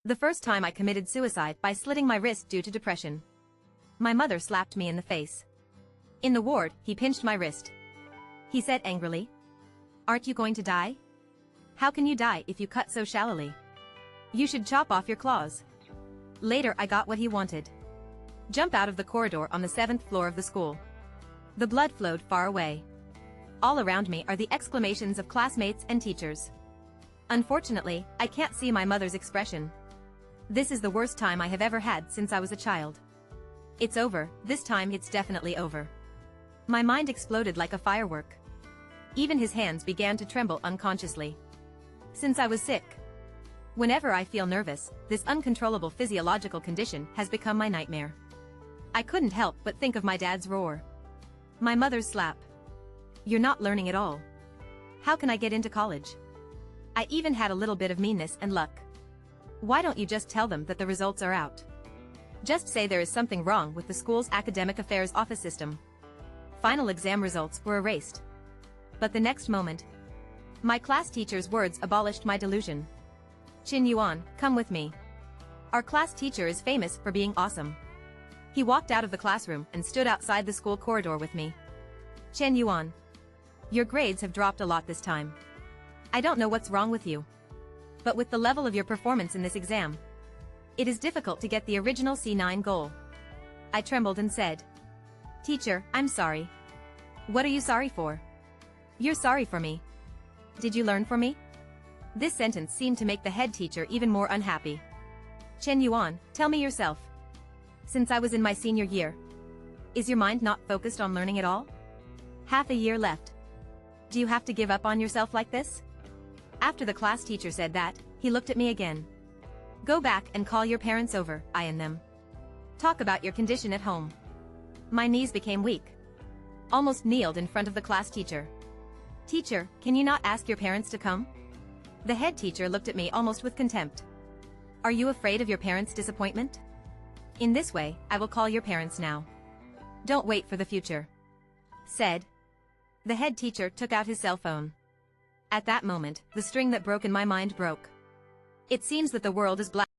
The first time I committed suicide by slitting my wrist due to depression. My mother slapped me in the face. In the ward, he pinched my wrist. He said angrily, "Aren't you going to die? How can you die if you cut so shallowly? You should chop off your claws." Later I got what he wanted. Jump out of the corridor on the 7th floor of the school. The blood flowed far away. All around me are the exclamations of classmates and teachers. Unfortunately, I can't see my mother's expression. This is the worst time I have ever had since I was a child. It's over, this time it's definitely over. My mind exploded like a firework. Even his hands began to tremble unconsciously. Since I was sick. Whenever I feel nervous, this uncontrollable physiological condition has become my nightmare. I couldn't help but think of my dad's roar. My mother's slap. "You're not learning at all. How can I get into college?" I even had a little bit of meanness and luck. "Why don't you just tell them that the results are out? Just say there is something wrong with the school's academic affairs office system." Final exam results were erased. But the next moment, my class teacher's words abolished my delusion. "Chin Yuan, come with me. Our class teacher is famous for being awesome." He walked out of the classroom and stood outside the school corridor with me. "Chen Yuan, your grades have dropped a lot this time. I don't know what's wrong with you. But with the level of your performance in this exam, it is difficult to get the original C9 goal." I trembled and said, "Teacher, I'm sorry." "What are you sorry for?" "You're sorry for me. Did you learn for me?" This sentence seemed to make the head teacher even more unhappy. "Chen Yuan, tell me yourself. Since I was in my senior year, is your mind not focused on learning at all? Half a year left. Do you have to give up on yourself like this?" After the class teacher said that, he looked at me again. "Go back and call your parents over, I and them. Talk about your condition at home." My knees became weak. Almost kneeled in front of the class teacher. "Teacher, can you not ask your parents to come?" The head teacher looked at me almost with contempt. "Are you afraid of your parents' disappointment? In this way, I will call your parents now. Don't wait for the future." Said. The head teacher took out his cell phone. At that moment, the string that broke in my mind broke. It seems that the world is black.